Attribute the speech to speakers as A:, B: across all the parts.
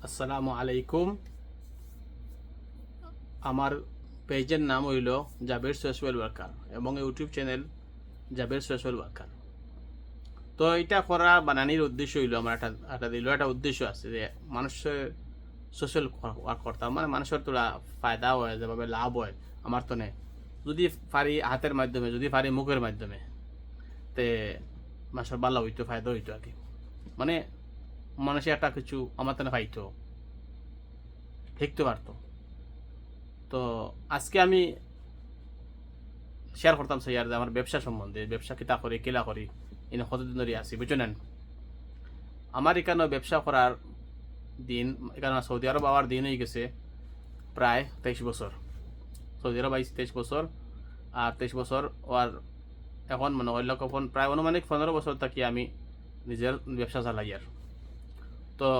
A: আসসালামু আলাইকুম। আমার পেজের নাম হইল জাবের সোশ্যাল ওয়ার্কার এবং YouTube channel Jaber social worker. তো এটা করা বানানির উদ্দেশ্য হইল আমার একটা উদ্দেশ্য আছে যে মানুষের সোশ্যাল ওয়ার্ক করতাম, মানে মানুষের তোরা ফায়দা হয়, যেভাবে লাভ হয় আমার তো নেই। যদি পারি হাতের মাধ্যমে, যদি পারি মুখের মাধ্যমে, তে মানুষের ভালো হইতো, ফায়দা হইতো আর কি। মানে মানুষে একটা কিছু আমার তো পাইতো, শিখতে পারতো। তো আজকে আমি শেয়ার করতাম স্যার যে আমার ব্যবসা সম্বন্ধে, ব্যবসা কিতা করি কেলা করি এনে কতদিন ধরে আছি বুঝছেন। আমার এখানে ব্যবসা করার দিন, এখানে সৌদি আরব আবার দিন হয়ে গেছে প্রায় 23 বছর। সৌদি আরব আইসি 23 বছর, আর 23 বছর আর এখন মনে হইল কখন প্রায় অনুমানিক 15 বছর থাকি আমি নিজের ব্যবসা চালাই। আর তো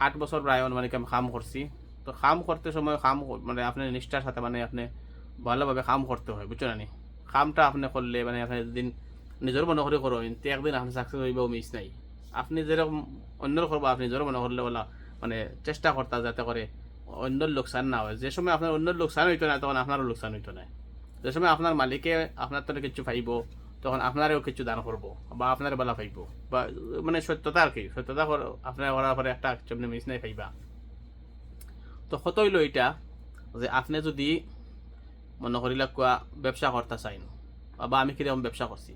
A: 8 বছর প্রায় অনুমানিক আমি কাম করছি। তো কাম করতে সময় কাম মানে আপনি নিষ্ঠার সাথে, মানে আপনি ভালোভাবে কাম করতে হয় বুঝছো না। কামটা আপনি করলে মানে আপনি যদি নিজের মনে করে করো তো একদিন আপনি সাকসেস হইব মিস নাই। আপনি যেরকম অন্যর করবো, আপনি নিজের মনে করলে বলা মানে চেষ্টা করতা যাতে করে অন্যর লোকসান না হয়। যে সময় আপনার অন্যর লোকসান হইতো না তখন আপনারও লোকসান হইতো না। যে সময় আপনার মালিকে আপনার তো কিছু পাইব তখন আপনারও কিছু দান করবো বা আপনার বেলা পাইব, বা মানে সত্যতা আর কি, সত্যতা আপনার করার পরে একটা আপনি মিস নাই পাইবা। তো কত হইল এটা যে আপনি যদি মনে করিলা কোয়া ব্যবসা করতে চাইন, বা আমি কিরকম ব্যবসা করছি।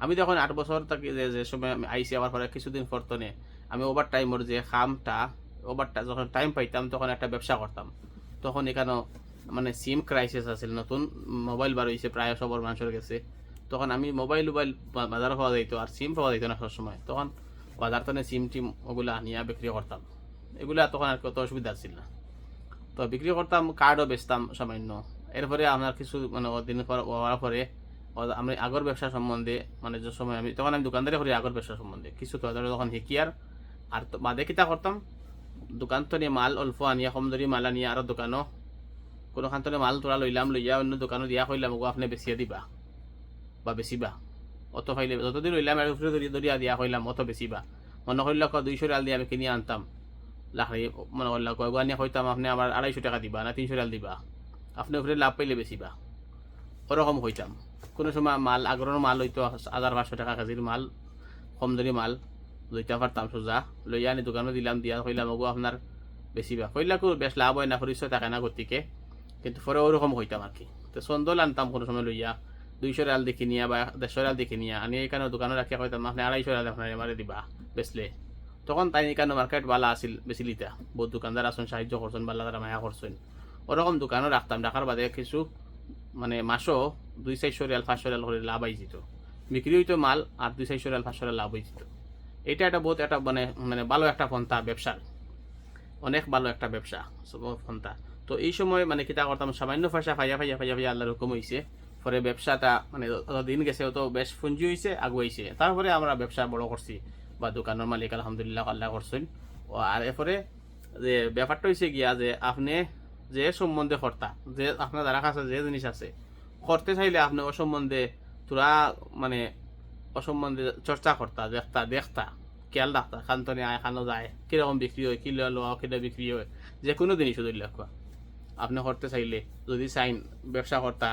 A: আমি যখন 8 বছর থাকি যে সময় আমি আইসি আবার পরে কিছুদিন পরতনে আমি ওভার টাইমের যে কামটা, ওভারটা যখন টাইম পাইতাম তখন একটা ব্যবসা করতাম। তখন এখানে মানে সিম ক্রাইসিস আছিল, নতুন মোবাইল বার হয়েছে প্রায় সবার মানুষের কাছে। তখন আমি মোবাইল বাজারে পাওয়া যাইতো আর সিম পাওয়া যাইতো না সব সময়। তখন বাজার তনে সিম টিম ওগুলা নিয়ে বিক্রি করতাম। এগুলা তখন আর কত অসুবিধা ছিল না। তো বিক্রি করতাম, কার্ডও বেচতাম সামান্য। এরপরে আপনার কিছু মানে দিন পর হওয়ার পরে আমি আগর ব্যবসা সম্বন্ধে, মানে যে সময় আমি তখন আমি দোকানদারি করি আগর ব্যবসা সম্বন্ধে কিছু তো তখন শিকিয়ার। আর তো বাদে কিতা করতাম, দোকান তো নিয়ে মাল অল্প আনিয়া কম ধরি মাল আনিয়া আরও দোকানও কোনো খান তো মাল তোরা লইলাম, লইয়া অন্য দোকানও দিয়া কইলাম ওগো আপনি বেচিয়া দিবা বা বেচিবা। অত ফাইলে যতদিন লইলাম আর উপরে ধরিয়া দিয়া কইলাম অত বেচিবা। মনে করল 200 টাকা দিয়ে আমি কিনে আনতাম লাখড়ি, মনে করলাম কয়েক আনিয়া কইতাম আপনি আমার 250 টাকা দিবা না 300 টাকা দিবা, আপনি উপরে লাভ পাইলে বেচিবা। ওরকম হইতাম। কোনো সময় মাল আগরের মাল হইতো 1500 টাকা কেজির মাল, কম দামি মাল লইতে পারতাম সোজা, লইয়া আনি দোকানে দিলাম, দিয়া কইলাম ওগো আপনার বেচিবা। কইলাকো বেশ লাভ হয় না, পরিচয় থাকে না গতিকে, কিন্তু পরে ওরকম হইতাম আর কি। তো চন্দল আনতাম কোনো সময় লইয়া 200 রিয়াল দেখে নিয়া বা 150 রিয়াল দেখে নিয়া আনি এখানে দোকানে রাখিয়া কইতাম আপনি 250 রিয়াল আপনার এমারে দিবা বেচলে। তখন তাই এখানে মার্কেট বালা আছিল বেশি লিতা, বহুত দোকানদার আসুন সাহায্য করছেন, বালা তারা মায়া করছেন। ওরকম দোকানও রাখতাম, রাখার বাদে কিছু মানে মাসও 200-400 রিয়াল 500 রিয়াল করে লাভ আই যেত। বিক্রি হইতো মাল আর 200-400 রিয়াল 500 রিয়াল লাভ হয়ে যেত। এটা একটা বহুত একটা মানে মানে ভালো একটা পন্থা ব্যবসার, অনেক ভালো একটা ব্যবসা পন্থা। তো এই সময় মানে কিতা করতাম, সামান্য পয়সা ফাইয়া ফাইয়া ফাইয়া ফাইয়া আল্লাহর হুকুম হয়েছে। পরে ব্যবসাটা মানে দিন গেছে তো বেশ পুঞ্জি হয়েছে, আগুয়াইছে। তারপরে আমরা ব্যবসা বড় করছি বা দোকানের মালিক আলহামদুলিল্লাহ আল্লাহ করছেন। ও আর এরপরে যে ব্যাপারটা হয়েছে গিয়া যে আপনি যে সম্বন্ধে কর্তা, যে আপনার যারা কাছে যে জিনিস আছে করতে চাইলে আপনি ও সম্বন্ধে তোরা মানে ও সম্বন্ধে চর্চা করতা, দেখতা দেখতা খেয়াল রাখতা, খান্তনে আয় খানো যায় কিরকম বিক্রি হয়, কিলো লোয়া কিলো বিক্রি হয়, যে কোনো জিনিস উল্লেখ আপনি করতে চাইলে যদি চাইন ব্যবসা করতা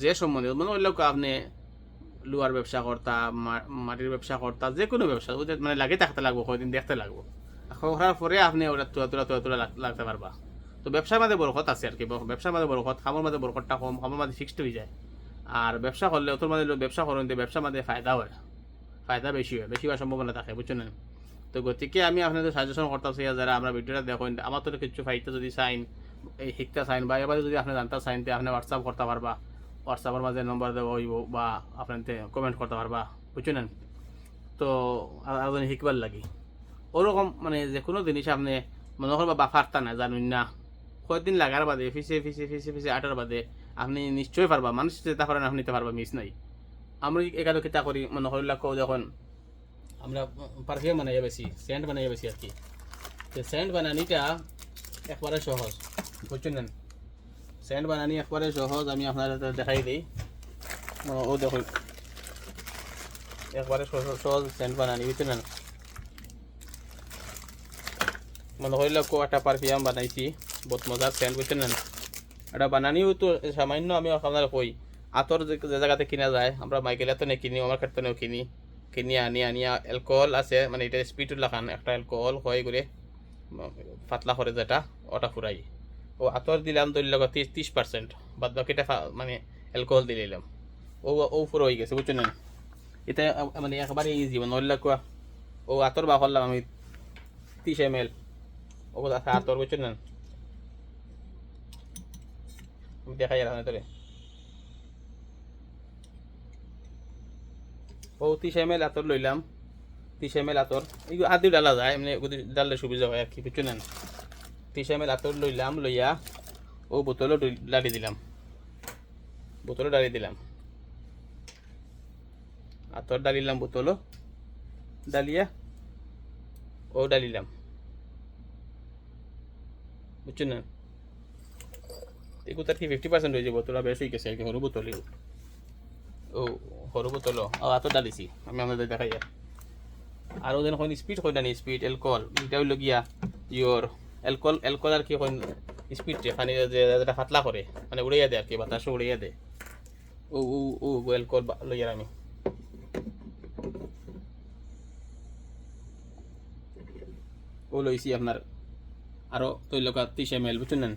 A: যে সম্বন্ধে মানে উল্লেখ আপনি লোহার ব্যবসা করতা, মাটির ব্যবসা করতা, যে কোনো ব্যবসা মানে লাগে থাকতে লাগবো, কয়দিন দেখতে লাগবো। করার পরে আপনি ওরা তুলা তুলা তুলা তুলা লাগতে পারবা। তো ব্যবসার মাঝে বরকত আছে আর কি, ব্যবসার মাঝে বরকত, খামর মাঝে বরকতটা কম, খামর মাঝে ফিক্সড হয়ে যায়। আর ব্যবসা করলে তোর মাঝে ব্যবসা করেন ব্যবসার মাঝে ফায়দা হয়, ফায়দা বেশি হয়, বেশি হওয়ার সম্ভাবনা থাকে বুঝছেন। তো গতিকে আমি আপনাদের সাজেশন করতেছি যারা আমরা ভিডিওটা দেখেন আমার তো কিছু ফাইতে যদি চাইন, এই শিখতে চাইন বা এবার যদি আপনি জানতে চাইন তো আপনি হোয়াটসঅ্যাপ করতে পারবা, হোয়াটসঅ্যাপের মাঝে নম্বর দেওয়া হইব বা আপনার কমেন্ট করতে পারবা বুঝছেন। তো আর শিখবার লাগি ওরকম মানে যে কোনো জিনিস আপনি মনে করবা বা ফারতা না জানুন না, কয়েকদিন লাগার বাদে ফিসে ফিসে ফিসে ফিসে আটার বাদে আপনি নিশ্চয়ই পারবা, মানুষ যেটা পারেন আপনি নিতে পারবা, মিস নাই। আমি এখানে কিতা করি মনে করিলা যখন আমরা পারফিউম বানাইয়া বেশি, সেন্ট বানাইয়া বেশি আর কি। তো সেন্ট বানানিটা একবারে সহজ বুঝছেন। সেন্ট বানানি একবারে সহজ, আমি আপনার দেখাই দিই। ও দেখুন একবারে সহজ সেন্ট বানানি বুঝছেন। মনে করিল একটা পারফিউম বানাইছি বহুত মজার সেন্ট বুঝছেন না এটা বানানিও তো সামান্য আমি আপনার কই আতর যে জায়গাতে কিনা যায় আমরা মাইকেলে তো কিনি আমার ক্ষেত্রেও কিনি কিনি আনিয়া অ্যালকোহল আছে মানে এটা স্পিড লাগান একটা অ্যালকোহল হয় করে পাতলা করে যেটা ওটা ফুরাই ও আতর দিলাম ধরি লগ 30% বাদ বাকিটা মানে অ্যালকোহল দিয়ে দিলাম ও ও পুরো হয়ে গেছে বুঝছেন না এটা মানে একেবারে ইজি মানে ওইলা ও আতর বা করলাম আমি 30 ml ও আতর বুঝছেন না আমি দেখাই গেলাম তোরে ও 30 ml আতর লইলাম 30 ml আতর এগুলো আদি ডালা যায় এমনি ডাললে সুবিধা হয় আর কি বুঝছেন না 30 ml আতর লইলাম লইয়া ও বোতলও ডালি দিলাম আতর ডালিলাম বোতলও ডালিয়া ও ডালিলাম বুঝছেন না এগুলো তার কি 50% হয়ে যাবে বোতলটা বেশ হয়ে গেছে আর কি সরু বোতল ও সরু বোতল ও আতর ডালিছি আমি আপনাদের দেখাই আর ওদের কোন স্পিড হয় না স্পিড অ্যালকোহল এটা হইল গিয়া ইয়োর অ্যালকোহল আর কি হয় স্পিড পানি যেটা পাতলা করে মানে উড়াইয়া দেয় আর কি বাতাসে উড়াইয়া দেয় ও ও ও অ্যালকোহল লইয়ার আমি ও লইছি আপনার আরও তৈল 30 ml বুঝছেন না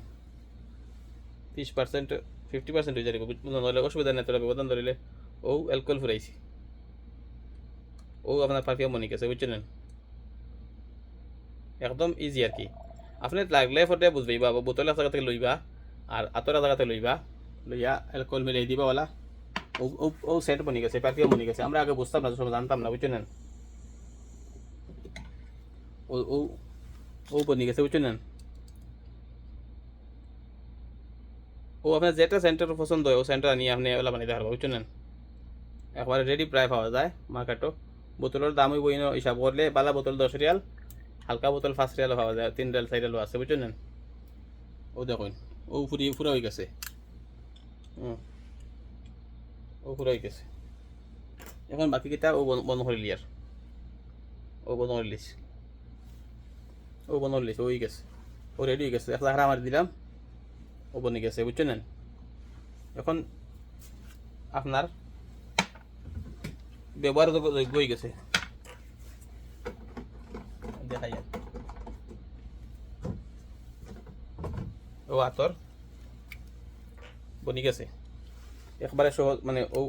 A: 30% 50% হয়ে যাবে নইলে অসুবিধা নেই তোরা ব্যবধান ধরিলে ও অ্যালকোহল ফুরাইছি ও আপনার পারফিউম বনি গেছে বুঝছেন একদম ইজি আর কি আপনি লাগলে ফটে বুঝবেই বা বোতলের জায়গা থেকে লইবা আর আতরের জায়গাতে লইবা লইয়া অ্যালকোহল মিলাই দিবা ওলা ও ও ও সেট বনি গেছে পারফিউম বনি গেছে আমরা আগে বুঝতাম না সব জানতাম না বুঝছেন ও ও ও বনি গেছে বুঝছেন ও আপনার যেটা সেন্টার পছন্দ হয় ও সেন্টার নিয়ে আপনি ওলা বানিয়ে পারবো বুঝছেন একবারে রেডি প্রায় পাওয়া যায় মার্কেটও বোতলের দাম ওই বই হিসাব করলে বালা বোতল 10 রিয়াল হালকা বোতল 5 রিয়াল পাওয়া যায় 3 রিয়াল 4 রিয়ালও আছে বুঝছেন ও দেখুন ও পুরা হয়ে গেছে ও পুরা হয়ে গেছে এখন বাকি কিটা ও বন্ধ করে লিয়ার ও বন্ধ করে লিস ও হয়ে গেছে ও রেডি হয়ে গেছে একটা আমার দিলাম ও বনে গেছে বুঝছেন এখন আপনার ব্যবহার হয়ে গেছে দেখাই ও আতর বনি গেছে একবারে সহজ মানে ও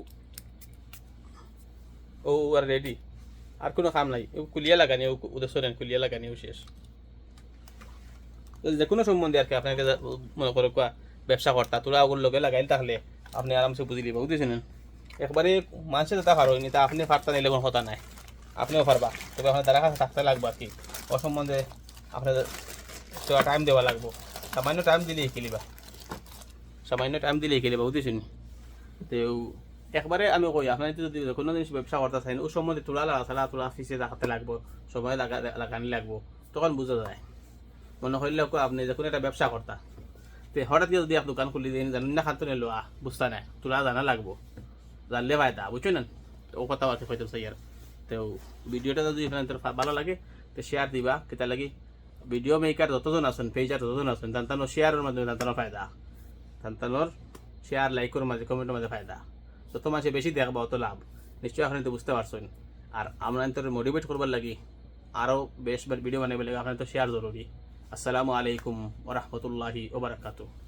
A: ও আর রেডি আর কোনো কাম নাই ও কুলিয়া লাগানি ও উদ্দেশ্য কুলিয়া লাগানি ও শেষ যে কোনো সম্বন্ধে আর কি আপনাকে মনে করো ব্যবসা কর্তা তোরা ওগুলো লগে লাগাইল তাহলে আপনি আরামসে বুঝে লিবা বুঝেছেন একবারে মানুষের যেটা পারো নি তা আপনি পারতা নিলে কোনো কথা নাই আপনিও পারবা তবে আপনার দ্বারা কাছে থাকতে লাগবে আর কি ও সম্বন্ধে আপনার টাইম দেওয়া লাগবো সামান্য টাইম দিলেই খেলিবা বুঝেছেন তো একবারে আমি কই আপনার যদি কোনো জিনিস ব্যবসা করতে চাই ওই সম্বন্ধে তোলা ফিসে দেখাতে লাগবো সময় লাগানি লাগবো তখন বোঝা যায় মনে করলে আপনি যে কোনো একটা ব্যবসা করতা তো হঠাৎ যদি আপনি দোকান খুলি দিন জানেন না খাতো নিলো বুঝতা নাই তোলা জানা লাগবো জানলে ফায়দা বুঝছো না ও কথা আছে হয়তো সেই আর তো ভিডিওটা যদি ভালো লাগে তো শেয়ার দিবা কেটা লাগি ভিডিও মেকার যতজন আছেন পেজার যতজন আছেন তান্তানোর শেয়ারের মাধ্যমে তান্তানোর ফায়দা তান্তানোর শেয়ার লাইকের মাঝে কমেন্টের মাঝে ফায়দা যত মাসে বেশি দেখবা অত লাভ নিশ্চয়ই আপনি তো বুঝতে পারছেন আর আমরা মোটিভেট করবার লাগি আরও বেশ ভিডিও বানাবার লাগে আপনার তো শেয়ার জরুরি আসসালামু আলাইকুম ওয়া রাহমাতুল্লাহি ওয়া বারাকাতুহু।